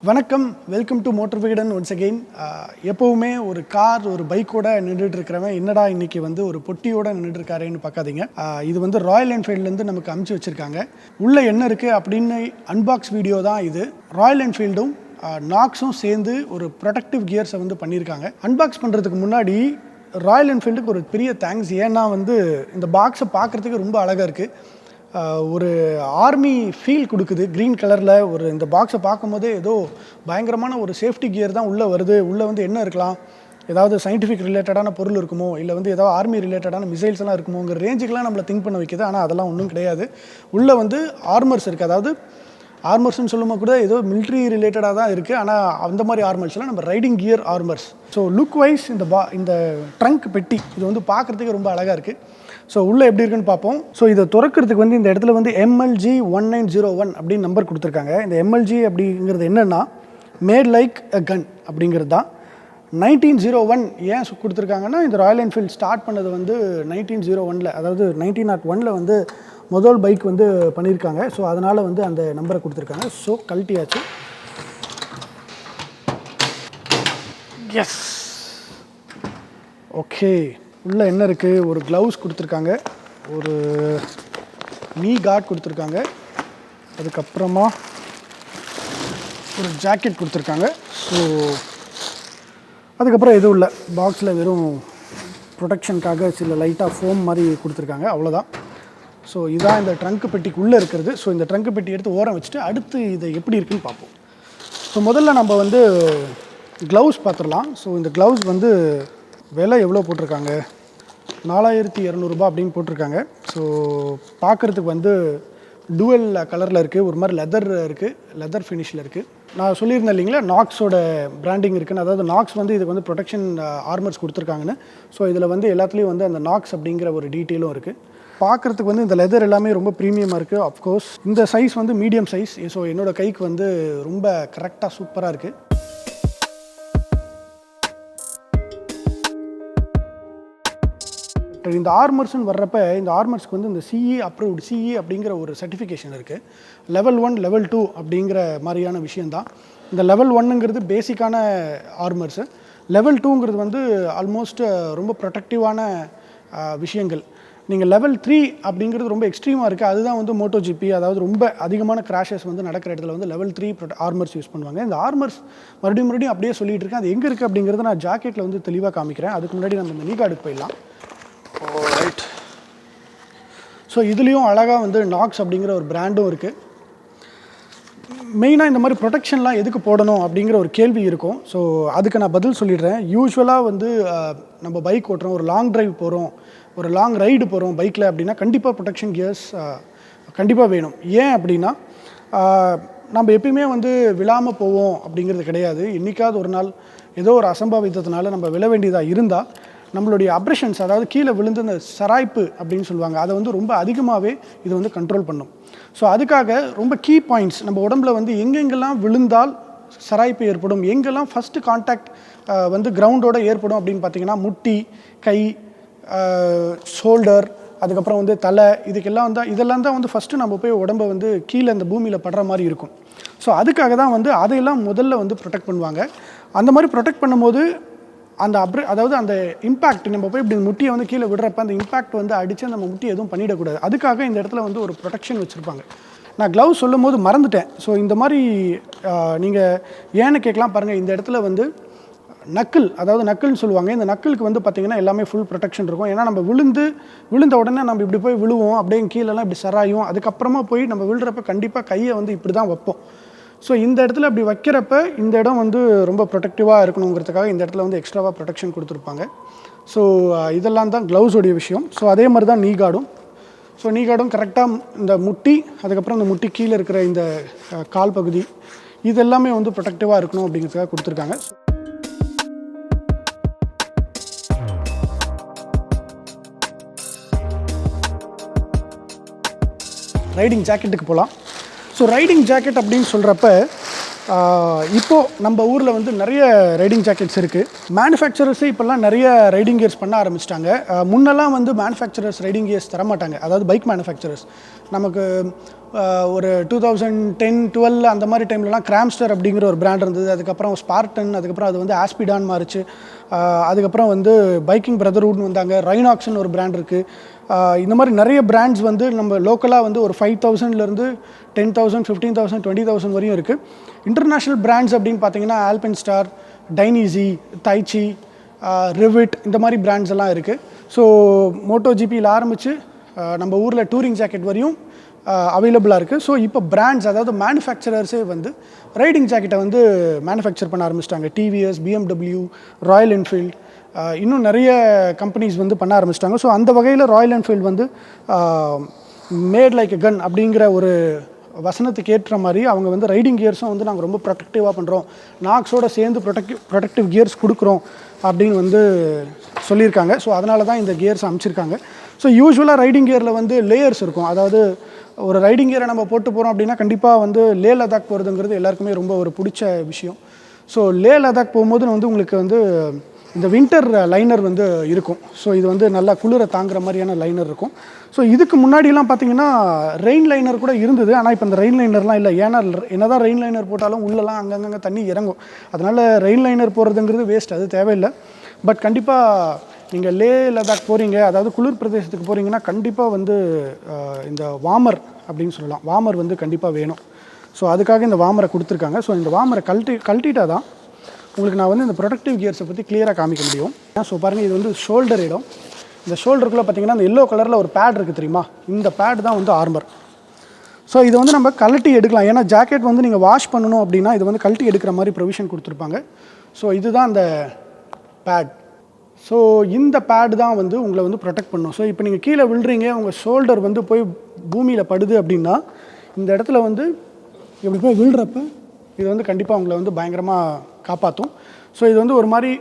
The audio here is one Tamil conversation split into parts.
வணக்கம், welcome to motor Vikatan once again. எப்போவுமே ஒரு கார் ஒரு பைக்கோட நின்றுட்டு இருக்கிறவன் என்னடா இன்னைக்கு வந்து ஒரு பொட்டியோட நின்றுட்டு இருக்காருன்னு பார்க்காதீங்க. இது வந்து ராயல் என்ஃபீல்ட்லேருந்து நமக்கு அமுச்சு வச்சுருக்காங்க. உள்ளே என்ன இருக்குது அப்படின்னு அன்பாக்ஸ் வீடியோ தான் இது. ராயல் என்ஃபீல்டும் நாக்ஸும் சேர்ந்து ஒரு ப்ரொடக்டிவ் கியர்ஸை வந்து பண்ணியிருக்காங்க. அன்பாக்ஸ் பண்ணுறதுக்கு முன்னாடி ராயல் என்ஃபீல்டுக்கு ஒரு பெரிய தேங்க்ஸ். ஏன்னா வந்து இந்த பாக்ஸை பார்க்குறதுக்கு ரொம்ப அழகாக இருக்குது. ஒரு ஆர்மி ஃபீல் கொடுக்குது க்ரீன் கலரில். ஒரு இந்த பாக்ஸை பார்க்கும்போதே ஏதோ பயங்கரமான ஒரு சேஃப்டி கியர் தான் உள்ளே வருது. உள்ளே வந்து என்ன இருக்கலாம், ஏதாவது சயின்டிஃபிக் ரிலேட்டடான பொருள் இருக்குமோ, இல்லை வந்து ஏதாவது ஆர்மி ரிலேட்டடான மிசைல்ஸ் எல்லாம் இருக்குமோங்கிற ரேஞ்சுக்கெலாம் நம்மளை திங்க் பண்ண வைக்கிது. ஆனால் அதெல்லாம் ஒன்றும் கிடையாது. உள்ளே வந்து ஆர்மர்ஸ் இருக்குது. அதாவது ஆர்மர்ஸ்ன்னு சொல்லும்போது கூட ஏதோ மிலிட்ரி ரிலேட்டடாக தான் இருக்குது. ஆனால் அந்த மாதிரி ஆர்மர்ஸ்லாம் நம்ம riding gear armours. So look wise இந்த ட்ரங்க் பெட்டி இது வந்து பார்க்குறதுக்கு ரொம்ப அழகாக இருக்குது. ஸோ உள்ளே எப்படி இருக்குன்னு பார்ப்போம். ஸோ இதை திறக்கிறதுக்கு வந்து இந்த இடத்துல வந்து MLG 1901 அப்படின்னு நம்பர் கொடுத்துருக்காங்க. இந்த MLG அப்படிங்கிறது என்னென்னா மேட் லைக் அ கன் அப்படிங்கிறது தான். 1901 ஏன் கொடுத்துருக்காங்கன்னா, இந்த ராயல் என்ஃபீல்ட் ஸ்டார்ட் பண்ணது வந்து 1901, அதாவது 1901 வந்து முதல் பைக் வந்து பண்ணியிருக்காங்க. ஸோ அதனால் வந்து அந்த நம்பரை கொடுத்துருக்காங்க. ஸோ கழட்டியாச்சு. Yes, okay. உள்ளே என்ன இருக்குது, ஒரு க்ளவுஸ் கொடுத்துருக்காங்க, ஒரு நீ கார்ட் கொடுத்துருக்காங்க, அதுக்கப்புறமா ஒரு ஜாக்கெட் கொடுத்துருக்காங்க. ஸோ அதுக்கப்புறம் எதுவும் இல்லை, பாக்ஸில் வெறும் ப்ரொடெக்ஷனுக்காக சில லைட்டாக ஃபோம் மாதிரி கொடுத்துருக்காங்க, அவ்வளோதான். ஸோ இதான் இந்த ட்ரங்க் பெட்டிக்கு உள்ளே இருக்கிறது. ஸோ இந்த ட்ரங்க் பெட்டி எடுத்து ஓரம் வச்சுட்டு அடுத்து இது எப்படி இருக்குன்னு பார்ப்போம். ஸோ முதல்ல நம்ம வந்து க்ளவுஸ் பார்த்துடலாம். ஸோ இந்த க்ளவுஸ் வந்து விலை எவ்வளோ போட்டிருக்காங்க, 4200 அப்படின்னு போட்டிருக்காங்க. ஸோ பார்க்குறதுக்கு வந்து டூவல் கலரில் இருக்குது, ஒரு மாதிரி லெதர் இருக்குது, லெதர் ஃபினிஷில் இருக்குது. நான் சொல்லியிருந்தேன் இல்லைங்களா, நாக்ஸோட பிராண்டிங் இருக்குன்னு. அதாவது நாக்ஸ் வந்து இதுக்கு வந்து ப்ரொடெக்ஷன் ஆர்மர்ஸ் கொடுத்துருக்காங்கன்னு. ஸோ இதில் வந்து எல்லாத்துலேயும் வந்து அந்த நாக்ஸ் அப்படிங்கிற ஒரு டீட்டெயிலும் இருக்குது. பார்க்குறதுக்கு வந்து இந்த லெதர் எல்லாமே ரொம்ப ப்ரீமியமாக இருக்குது. அஃப்கோர்ஸ் இந்த சைஸ் வந்து மீடியம் சைஸ். ஸோ என்னோடய கைக்கு வந்து ரொம்ப கரெக்டாக சூப்பராக இருக்குது. இந்த ஆர்மர்ஸ்ன்னு வர்றப்ப இந்த ஆர்மர்ஸ்க்கு வந்து இந்த CE அப்ரூவ்டு, CE அப்படிங்கிற ஒரு சர்டிஃபிகேஷன் இருக்குது. லெவல் 1 லெவல் 2 அப்படிங்கிற மாதிரியான விஷயந்தான். இந்த லெவல் 1ங்கிறது பேசிக்கான ஆர்மர்ஸு. லெவல் 2ங்கிறது வந்து ஆல்மோஸ்ட் ரொம்ப ப்ரொடெக்டிவான விஷயங்கள். நீங்கள் லெவல் 3 அப்படிங்கிறது ரொம்ப எக்ஸ்ட்ரீமாக இருக்குது. அதுதான் வந்து MotoGP, அதாவது ரொம்ப அதிகமான கிராஷஸ் வந்து நடக்கிற இடத்துல வந்து லெவல் 3 ஆர்மர்ஸ் யூஸ் பண்ணுவாங்க. இந்த ஆர்மர்ஸ் மறுபடியும் அப்படியே சொல்லிட்டு இருக்கேன். அது எங்கே இருக்குது அப்படிங்கிறத நான் ஜாக்கெட்டில் வந்து தெளிவாக காமிக்கிறேன். அதுக்கு முன்னாடி நம்ம இந்த நீகார்டுக்கு போயிடலாம். ரைட். ஸோ இதுலேயும் அழகாக வந்து நாக்ஸ் அப்படிங்கிற ஒரு பிராண்டும் இருக்குது. மெயினாக இந்த மாதிரி ப்ரொடெக்ஷன்லாம் எதுக்கு போடணும் அப்படிங்கிற ஒரு கேள்வி இருக்கும். ஸோ அதுக்கு நான் பதில் சொல்லிடுறேன். யூஸ்வலாக வந்து நம்ம பைக் ஓட்டுறோம், ஒரு லாங் ட்ரைவ் போகிறோம், ஒரு லாங் ரைடு போகிறோம் பைக்கில் அப்படின்னா கண்டிப்பாக ப்ரொடெக்ஷன் கியர்ஸ் கண்டிப்பாக வேணும். ஏன் அப்படின்னா நம்ம எப்பயுமே வந்து விழாமல் போவோம் அப்படிங்கிறது கிடையாது. என்றைக்காவது ஒரு நாள் ஏதோ ஒரு அசம்பாவித்தத்தினால நம்ம விழ வேண்டியதாக இருந்தால் நம்மளுடைய அப்ரஷன்ஸ், அதாவது கீழே விழுந்து இந்த சராய்ப்பு அப்படின்னு சொல்லுவாங்க, அதை வந்து ரொம்ப அதிகமாகவே இது வந்து கண்ட்ரோல் பண்ணும். ஸோ அதுக்காக ரொம்ப கீ பாயிண்ட்ஸ் நம்ம உடம்புல வந்து எங்கெங்கெல்லாம் விழுந்தால் சராய்ப்பு ஏற்படும், எங்கெல்லாம் ஃபஸ்ட்டு கான்டாக்ட் வந்து கிரவுண்டோடு ஏற்படும் அப்படின்னு பார்த்தீங்கன்னா முட்டி, கை, ஷோல்டர், அதுக்கப்புறம் வந்து தலை, இதெல்லாம் தான் வந்து ஃபஸ்ட்டு நம்ம போய் உடம்பை வந்து கீழே இந்த பூமியில் படுற மாதிரி இருக்கும். ஸோ அதுக்காக தான் வந்து அதையெல்லாம் முதல்ல வந்து ப்ரொடெக்ட் பண்ணுவாங்க. அந்த மாதிரி ப்ரொடெக்ட் பண்ணும்போது அதாவது அந்த இம்பேக்ட், நம்ம போய் இப்படி முட்டியை வந்து கீழே விடுறப்ப அந்த இம்பேக்ட் வந்து அடித்து நம்ம முட்டி எதுவும் பண்ணிடக்கூடாது. அதுக்காக இந்த இடத்துல வந்து ஒரு ப்ரொடெக்ஷன் வச்சுருப்பாங்க. நான் க்ளவுஸ் சொல்லும் போது மறந்துட்டேன். ஸோ இந்த மாதிரி நீங்கள் ஏன்னு கேட்கலாம் பாருங்கள். இந்த இடத்துல வந்து நக்கிள், அதாவது நக்கிள்னு சொல்லுவாங்க. இந்த நக்கிளுக்கு வந்து பார்த்திங்கன்னா எல்லாமே ஃபுல் ப்ரொடெக்ஷன் இருக்கும். ஏன்னா நம்ம விழுந்த உடனே நம்ம இப்படி போய் விழுவோம், அப்படியே கீழெல்லாம் இப்படி சராயும். அதுக்கப்புறமா போய் நம்ம விழுறப்ப கண்டிப்பாக கையை வந்து இப்படி தான் வைப்போம். ஸோ இந்த இடத்துல அப்படி வைக்கிறப்ப இந்த இடம் வந்து ரொம்ப ப்ரொடெக்டிவாக இருக்கணுங்கிறதுக்காக இந்த இடத்துல வந்து எக்ஸ்ட்ராவாக ப்ரொடெக்ஷன் கொடுத்துருப்பாங்க. ஸோ இதெல்லாம் தான் க்ளவுஸோடைய விஷயம். ஸோ அதே மாதிரி தான் நீகார்டும். ஸோ நீகார்டும் கரெக்டாக இந்த முட்டி, அதுக்கப்புறம் இந்த முட்டி கீழே இருக்கிற இந்த கால் பகுதி, இது எல்லாமே வந்து ப்ரொடெக்டிவாக இருக்கணும் அப்படிங்கிறதுக்காக கொடுத்துருக்காங்க. ரைடிங் ஜாக்கெட்டுக்கு போகலாம். ஸோ ரைடிங் ஜாக்கெட் அப்படின்னு சொல்கிறப்ப இப்போது நம்ம ஊரில் வந்து நிறைய ரைடிங் ஜாக்கெட்ஸ் இருக்குது. மேனுஃபேக்சரர்ஸே இப்போல்லாம் நிறைய ரைடிங் கியர்ஸ் பண்ண ஆரம்பிச்சிட்டாங்க. முன்னெல்லாம் வந்து மேனுஃபேக்சரர்ஸ் ரைடிங் கியர்ஸ் தரமாட்டாங்க. அதாவது பைக் மேனுஃபேக்சரர்ஸ் நமக்கு ஒரு 2010-12 அந்த மாதிரி டைம்லலாம் கிராம்ஸ்டர் அப்படிங்கிற ஒரு பிராண்ட் இருந்தது. அதுக்கப்புறம் ஸ்பார்டன், அதுக்கப்புறம் அது வந்து ஆஸ்பிடான் மாறிச்சு. அதுக்கப்புறம் வந்து பைக்கிங் பிரதர்ஹுட்னு வந்தாங்க. ரைனாக்ஸ்னு ஒரு பிராண்ட் இருக்குது. இந்த மாதிரி நிறைய பிராண்ட்ஸ் வந்து நம்ம லோக்கலாக வந்து ஒரு 5,000லேருந்து 10,000, 15,000, 20,000 வரையும் இருக்குது. இன்டர்நேஷ்னல் பிராண்ட்ஸ் அப்படின்னு பார்த்தீங்கன்னா ஆல்பைன் ஸ்டார், டைனீஸி, தைச்சி, ரிவிட் இந்த மாதிரி பிராண்ட்ஸ் எல்லாம் இருக்குது. ஸோ மோட்டோ ஜிபியில் ஆரம்பித்து நம்ம ஊரில் டூரிங் ஜாக்கெட் வரையும் அவைலபிளாக இருக்குது. ஸோ இப்போ பிராண்ட்ஸ், அதாவது மேனுஃபேக்சரர்ஸே வந்து ரைடிங் ஜாக்கெட்டை வந்து மேனுஃபேக்சர் பண்ண ஆரம்பிச்சிட்டாங்க. டிவிஎஸ், BMW, ராயல் என்ஃபீல்ட், இன்னும் நிறைய கம்பெனிஸ் வந்து பண்ண ஆரம்பிச்சிட்டாங்க. ஸோ அந்த வகையில் ராயல் என்ஃபீல்ட் வந்து மேட் லைக் எ கன் அப்படிங்கிற ஒரு வசனத்துக்கு ஏற்ற மாதிரி அவங்க வந்து ரைடிங் கியர்ஸும் வந்து நாங்கள் ரொம்ப ப்ரொடெக்டிவாக பண்ணுறோம், நாக்ஸோடு சேர்ந்து ப்ரொடெக்டிவ் கியர்ஸ் கொடுக்குறோம் அப்படின்னு வந்து சொல்லியிருக்காங்க. ஸோ அதனால தான் இந்த கியர்ஸ் அமைச்சிருக்காங்க. ஸோ யூஸ்வலாக ரைடிங் கியரில் வந்து லேயர்ஸ் இருக்கும். அதாவது ஒரு ரைடிங் கியரை நம்ம போட்டு போகிறோம் அப்படின்னா கண்டிப்பாக வந்து லே லதாக் போகிறதுங்கிறது எல்லாருக்குமே ரொம்ப ஒரு பிடிச்ச விஷயம். ஸோ லே லதாக் போகும்போது வந்து உங்களுக்கு வந்து இந்த வின்டர் லைனர் வந்து இருக்கும். ஸோ இது வந்து நல்லா குளிரை தாங்குற மாதிரியான லைனர் இருக்கும். ஸோ இதுக்கு முன்னாடிலாம் பார்த்தீங்கன்னா ரெயின் லைனர் கூட இருந்தது. ஆனால் இப்போ இந்த ரெயின் லைனர்லாம் இல்லை. ஏன்னா என்ன தான் ரெயின் லைனர் போட்டாலும் உள்ளெல்லாம் அங்கங்கே தண்ணி இறங்கும். அதனால் ரெயின் லைனர் போடுறதுங்கிறது வேஸ்ட், அது தேவையில்லை. பட் கண்டிப்பாக நீங்கள் லே லதாக் போகிறீங்க, அதாவது குளிர் பிரதேசத்துக்கு போகிறீங்கன்னா கண்டிப்பாக வந்து இந்த வார்மர் அப்படின்னு சொல்லலாம், வார்மர் வந்து கண்டிப்பாக வேணும். ஸோ அதுக்காக இந்த வார்மரை கொடுத்துருக்காங்க. ஸோ இந்த வார்மரை கழட்டிட்டா தான் உங்களுக்கு நான் வந்து இந்த ப்ரொடக்டிவ் கியர்ஸை பற்றி கிளியராக காமிக்க முடியும். ஸோ பாருங்கள், இது வந்து ஷோல்டர் இடம். இந்த ஷோல்டருக்குள்ளே பார்த்தீங்கன்னா அந்த எல்லோ கலரில் ஒரு பேட் இருக்குது தெரியுமா, இந்த பேட் தான் வந்து ஆர்மர். ஸோ இது வந்து நம்ம கழட்டி எடுக்கலாம். ஏன்னா ஜாக்கெட் வந்து நீங்கள் வாஷ் பண்ணணும் அப்படின்னா இது வந்து கழட்டி எடுக்கிற மாதிரி ப்ரொவிஷன் கொடுத்துருப்பாங்க. ஸோ இதுதான் அந்த பேட். ஸோ இந்த பேட் தான் வந்து உங்களை வந்து ப்ரொடெக்ட் பண்ணும். ஸோ இப்போ நீங்கள் கீழே விழுறீங்க, உங்கள் ஷோல்டர் வந்து போய் பூமியில் படுது அப்படின்னா இந்த இடத்துல வந்து இப்படி போய் விழுறப்ப இது வந்து கண்டிப்பாக உங்களை வந்து பயங்கரமாக காப்பாற்றும். ஸோ இது வந்து ஒரு மாதிரி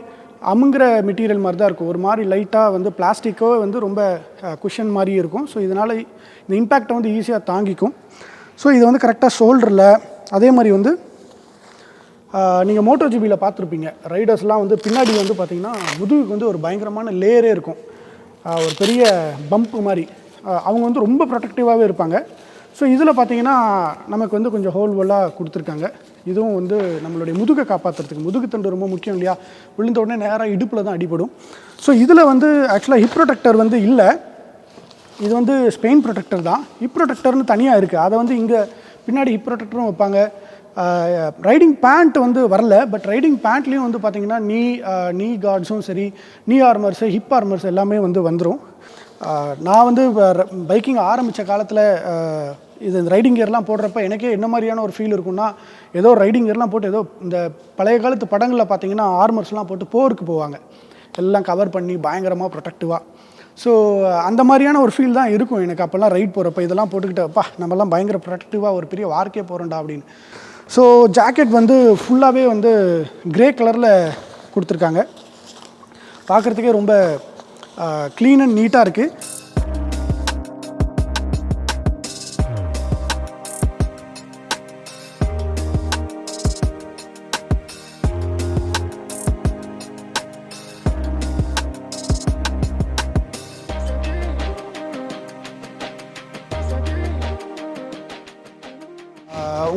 அமுங்கிற மெட்டீரியல் மாதிரி தான் இருக்கும். ஒரு மாதிரி லைட்டாக வந்து பிளாஸ்டிக்கோ வந்து ரொம்ப குஷன் மாதிரி இருக்கும். ஸோ இதனால் இந்த இம்பேக்டை வந்து ஈஸியாக தாங்கிக்கும். ஸோ இது வந்து கரெக்டாக ஷோல்டரில், அதே மாதிரி வந்து நீங்கள் மோட்டோ ஜிபியில் பார்த்துருப்பீங்க, ரைடர்ஸ்லாம் வந்து பின்னாடி வந்து பார்த்திங்கன்னா முதுகுக்கு வந்து ஒரு பயங்கரமான லேயரே இருக்கும், ஒரு பெரிய பம்ப்பு மாதிரி. அவங்க வந்து ரொம்ப ப்ரொடெக்டிவாகவே இருப்பாங்க. ஸோ இதில் பார்த்தீங்கன்னா நமக்கு வந்து கொஞ்சம் ஹோல்வெல்லாக கொடுத்துருக்காங்க. இதுவும் வந்து நம்மளுடைய முதுகை காப்பாற்றுறதுக்கு, முதுகு தண்டு ரொம்ப முக்கியம் இல்லையா, விழுந்த உடனே நேராக இடுப்பில் தான் அடிபடும். ஸோ இதில் வந்து ஆக்சுவலாக ஹிப் ப்ரொடெக்டர் வந்து இல்லை, இது வந்து ஸ்பெயின் ப்ரொடெக்டர் தான். ஹிப் ப்ரொடெக்டர்னு தனியாக இருக்குது. அதை வந்து இங்கே பின்னாடி ஹிப் ப்ரொடெக்டரும் வைப்பாங்க. ரைடிங் பேண்ட் வந்து வரல, பட் ரைடிங் பேண்ட்லேயும் வந்து பார்த்திங்கன்னா நீ கார்ட்ஸும் சரி, நீ ஆர்மர்ஸு, ஹிப் ஆர்மர்ஸ் எல்லாமே வந்து வந்துடும். நான் வந்து பைக்கிங் ஆரம்பித்த காலத்தில் இது ரைடிங் கியர்லாம் போடுறப்ப எனக்கே என்ன மாதிரியான ஒரு ஃபீல் இருக்குன்னா, ஏதோ ரைடிங் கியர்லாம் போட்டு ஏதோ இந்த பழைய காலத்து படங்களில் பார்த்திங்கன்னா ஆர்மர்ஸ்லாம் போட்டு போருக்கு போவாங்க, எல்லாம் கவர் பண்ணி பயங்கரமாக ப்ரொடெக்டிவாக. ஸோ அந்த மாதிரியான ஒரு ஃபீல் தான் இருக்கும் எனக்கு அப்போல்லாம் ரைட் போகிறப்ப. இதெல்லாம் போட்டுக்கிட்டப்பா நம்மலாம் பயங்கர ப்ரொடெக்டிவாக ஒரு பெரிய வார்க்கே போகிறோம்டா அப்படின்னு. ஸோ ஜாக்கெட் வந்து ஃபுல்லாகவே வந்து கிரே கலரில் கொடுத்துருக்காங்க. பார்க்குறதுக்கே ரொம்ப க்ளீன் அண்ட் நீட்டாக இருக்குது.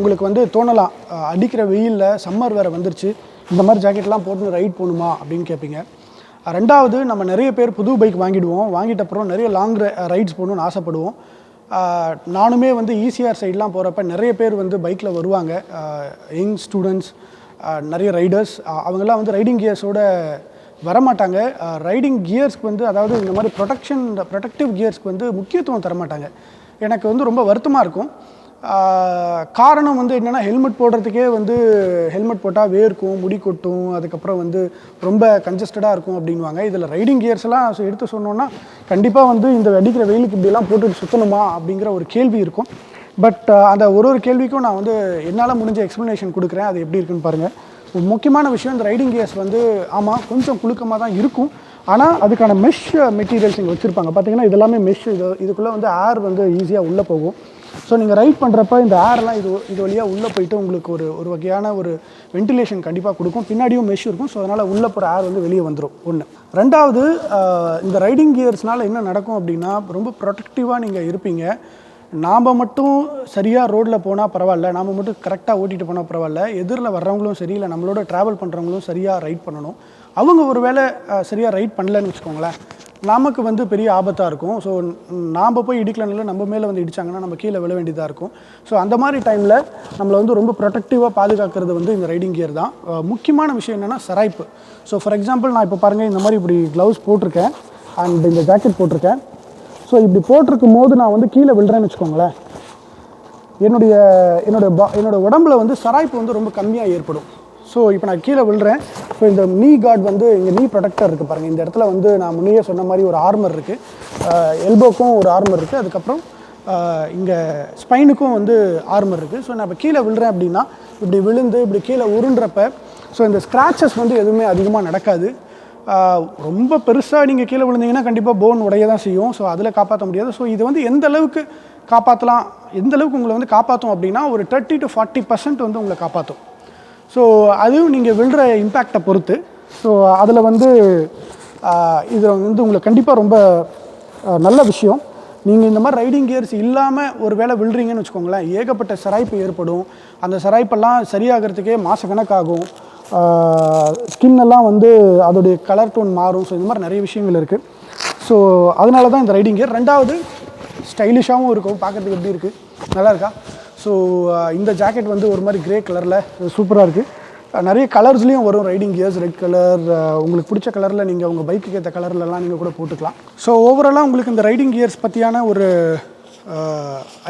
உங்களுக்கு வந்து தோணலாம், அடிக்கிற வெயிலில் சம்மர் வேறு வந்துருச்சு, இந்த மாதிரி ஜாக்கெட்லாம் போட்டு ரைட் போகணுமா அப்படின்னு கேட்பீங்க. ரெண்டாவது, நம்ம நிறைய பேர் புது பைக் வாங்கிட்ட அப்புறம் நிறைய லாங் ரைட்ஸ் போகணுன்னு ஆசைப்படுவோம். நானுமே வந்து ஈசிஆர் சைட்லாம் போகிறப்ப நிறைய பேர் வந்து பைக்கில் வருவாங்க, யங் ஸ்டூடெண்ட்ஸ், நிறைய ரைடர்ஸ். அவங்கெல்லாம் வந்து ரைடிங் கியர்ஸோடு வரமாட்டாங்க. ரைடிங் கியர்ஸ்க்கு வந்து, அதாவது இந்த மாதிரி ப்ரொடெக்டிவ் கியர்ஸ்க்கு வந்து முக்கியத்துவம் தரமாட்டாங்க. எனக்கு வந்து ரொம்ப வருத்தமாக இருக்கும். காரணம் வந்து என்னென்னா, ஹெல்மெட் போடுறதுக்கே வந்து ஹெல்மெட் போட்டால் வேர்க்கும், முடி கொட்டும், அதுக்கப்புறம் வந்து ரொம்ப கன்ஜஸ்டடாக இருக்கும் அப்படின்வாங்க. இதில் ரைடிங் கியர்ஸ்லாம் எடுத்து சொன்னோன்னா கண்டிப்பாக வந்து இந்த அடிக்கிற வெயிலுக்கு இப்படிலாம் போட்டுட்டு சுற்றணுமா அப்படிங்கிற ஒரு கேள்வி இருக்கும். பட் அந்த ஒரு கேள்விக்கும் நான் வந்து என்னால் முடிஞ்ச எக்ஸ்ப்ளனேஷன் கொடுக்குறேன். அது எப்படி இருக்குன்னு பாருங்கள். ஒரு முக்கியமான விஷயம், இந்த ரைடிங் கியர்ஸ் வந்து ஆமாம் கொஞ்சம் குலுக்கமாக தான் இருக்கும், ஆனால் அதுக்கான மெஷ் மெட்டீரியல்ஸ் இங்கே வச்சுருப்பாங்க. பார்த்தீங்கன்னா இதெல்லாமே மெஷ். இதுக்குள்ளே வந்து ஏர் வந்து ஈஸியாக உள்ளே போகும். ஸோ நீங்கள் ரைட் பண்ணுறப்ப இந்த ஏர்லாம் இது வழியாக உள்ளே போயிட்டு உங்களுக்கு ஒரு வகையான ஒரு வென்டிலேஷன் கண்டிப்பாக கொடுக்கும். பின்னாடியும் மெஷ் இருக்கும். ஸோ அதனால் உள்ளே போகிற ஏர் வந்து வெளியே வந்துடும். ஒன்று. ரெண்டாவது, இந்த ரைடிங் கியர்ஸ்னால் என்ன நடக்கும் அப்படின்னா, ரொம்ப ப்ரொடெக்டிவாக நீங்கள் இருப்பீங்க. நாம் மட்டும் சரியாக ரோட்டில் போனால் பரவாயில்ல, நாம் மட்டும் கரெக்டாக ஓட்டிகிட்டு போனால் பரவாயில்ல, எதிரில் வர்றவங்களும் சரி இல்லை நம்மளோட ட்ராவல் பண்ணுறவங்களும் சரியாக ரைட் பண்ணணும். அவங்க ஒரு வேளை சரியாக ரைட் பண்ணலன்னு வச்சுக்கோங்களேன், நமக்கு வந்து பெரிய ஆபத்தாக இருக்கும். ஸோ நாம் போய் இடிக்கலனால நம்ம மேலே வந்து இடித்தாங்கன்னா நம்ம கீழே விழ வேண்டியதாக இருக்கும். ஸோ அந்த மாதிரி டைமில் நம்மளை வந்து ரொம்ப ப்ரொடெக்டிவாக பாதுகாக்கிறது வந்து இந்த ரைடிங் கியர் தான். முக்கியமான விஷயம் என்னென்னா சராய்ப்பு. ஸோ ஃபார் எக்ஸாம்பிள் நான் இப்போ பாருங்கள் இந்த மாதிரி இப்படி க்ளவுஸ் போட்டிருக்கேன் அண்ட் இந்த ஜாக்கெட் போட்டிருக்கேன். ஸோ இப்படி போட்டிருக்கும் போது நான் வந்து கீழே விழுறேன்னு வச்சுக்கோங்களேன், என்னோட உடம்புல வந்து சராய்ப்பு வந்து ரொம்ப கம்மியாக ஏற்படும். ஸோ இப்போ நான் கீழே விழுறேன். ஸோ இந்த நீ கார்டு வந்து இங்கே நீ ப்ரொடெக்டர் இருக்குது பாருங்கள், இந்த இடத்துல வந்து நான் முன்னையே சொன்ன மாதிரி ஒரு ஆர்மர் இருக்குது, எல்போக்கும் ஒரு ஆர்மர் இருக்குது, அதுக்கப்புறம் இங்கே ஸ்பைனுக்கும் வந்து ஆர்மர் இருக்குது. ஸோ நான் இப்போ கீழே விழுறேன் அப்படின்னா இப்படி விழுந்து இப்படி கீழே உருண்டுறப்ப ஸோ இந்த ஸ்க்ராச்சஸ் வந்து எதுவுமே அதிகமாக நடக்காது. ரொம்ப பெருசாக நீங்கள் கீழே விழுந்தீங்கன்னா கண்டிப்பாக போன் உடைய தான் செய்யும். ஸோ அதில் காப்பாற்ற முடியாது. ஸோ இது வந்து எந்த அளவுக்கு காப்பாற்றலாம், எந்த அளவுக்கு உங்களை வந்து காப்பாற்றும் அப்படின்னா ஒரு 30 to 40% வந்து உங்களை காப்பாற்றும். ஸோ அதுவும் நீங்கள் விழுற இம்பேக்டை பொறுத்து. ஸோ அதில் வந்து இதில் வந்து உங்களுக்கு கண்டிப்பாக ரொம்ப நல்ல விஷயம். நீங்கள் இந்த மாதிரி ரைடிங் கியர்ஸ் இல்லாமல் ஒரு வேளை விழுறீங்கன்னு வச்சுக்கோங்களேன், ஏகப்பட்ட சராய்ப்பு ஏற்படும். அந்த சராய்ப்பெல்லாம் சரியாகிறதுக்கே மாதக்கணக்காகும். ஸ்கின்னெல்லாம் வந்து அதோடைய கலர் டோன் மாறும். ஸோ இந்த மாதிரி நிறைய விஷயங்கள் இருக்குது. ஸோ அதனால தான் இந்த ரைடிங் கியர். ரெண்டாவது ஸ்டைலிஷாகவும் இருக்கும், பார்க்குறதுக்கு எப்படி இருக்குது, நல்லா இருக்கா? ஸோ இந்த ஜாக்கெட் வந்து ஒரு மாதிரி கிரே கலரில் சூப்பராக இருக்குது. நிறைய கலர்ஸ்லேயும் வரும் ரைடிங் கியர்ஸ். ரெட் கலர், உங்களுக்கு பிடிச்ச கலரில் நீங்கள் உங்கள் பைக்குக்கு ஏற்ற கலர்லலாம் நீங்கள் கூட போட்டுக்கலாம். ஸோ ஓவராலாக உங்களுக்கு இந்த ரைடிங் கியர்ஸ் பற்றியான ஒரு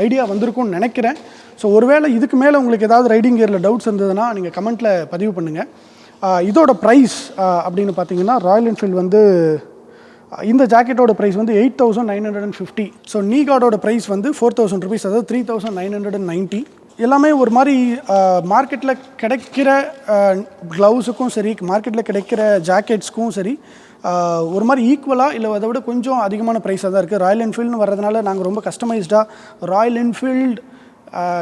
ஐடியா வந்திருக்கும்னு நினைக்கிறேன். ஸோ ஒருவேளை இதுக்கு மேலே உங்களுக்கு ஏதாவது ரைடிங் கியரில் டவுட்ஸ் இருந்ததுன்னா நீங்கள் கமெண்ட்டில் பதிவு பண்ணுங்கள். இதோட ப்ரைஸ் அப்படின்னு பார்த்தீங்கன்னா ராயல் என்ஃபீல்டு வந்து இந்த ஜாக்கெட்டோட ப்ரைஸ் வந்து 8,950. ஸோ நீ கார்டோட ப்ரைஸ் வந்து 4,000 rupees, அதாவது 3,990. எல்லாமே ஒரு மாதிரி மார்க்கெட்டில் கிடைக்கிற க்ளவுஸுக்கும் சரி, மார்க்கெட்டில் கிடைக்கிற ஜாக்கெட்ஸ்க்கும் சரி ஒரு மாதிரி ஈக்குவலாக இல்லை அதை விட கொஞ்சம் அதிகமான ப்ரைஸாக தான் இருக்குது. ராயல் என்ஃபீல்டுன்னு வர்றதுனால நாங்கள் ரொம்ப கஸ்டமைஸ்டாக ராயல் என்ஃபீல்டு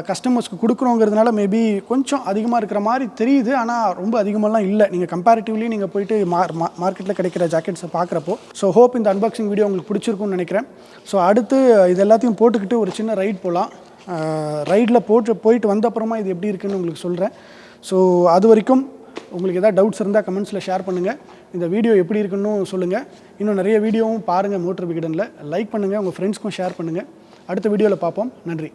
கஸ்டமர்ஸ்க்கு கொடுக்குறோங்கிறதுனால மேபி கொஞ்சம் அதிகமாக இருக்கிற மாதிரி தெரியுது. ஆனால் ரொம்ப அதிகமாகலாம் இல்லை நீங்கள் கம்பேரிட்டிவ்லி நீங்கள் போயிட்டு மார்க்கெட்டில் கிடைக்கிற ஜாக்கெட்ஸை பார்க்குறப்போ. ஸோ ஹோப் இந்த அன்பாக்சிங் வீடியோ உங்களுக்கு பிடிச்சிருக்குன்னு நினைக்கிறேன். ஸோ அடுத்து இது எல்லாத்தையும் போட்டுக்கிட்டு ஒரு சின்ன ரைட் போகலாம். ரைடில் போயிட்டு வந்த அப்புறமா இது எப்படி இருக்குன்னு உங்களுக்கு சொல்கிறேன். ஸோ அது வரைக்கும் உங்களுக்கு எதாவது டவுட்ஸ் இருந்தால் கமெண்ட்ஸில் ஷேர் பண்ணுங்கள். இந்த வீடியோ எப்படி இருக்குன்னு சொல்லுங்கள். இன்னும் நிறைய வீடியோவும் பாருங்கள் மோட்டர் விகடனில். லைக் பண்ணுங்கள், உங்கள் ஃப்ரெண்ட்ஸ்க்கும் ஷேர் பண்ணுங்கள். அடுத்த வீடியோவில் பார்ப்போம். நன்றி.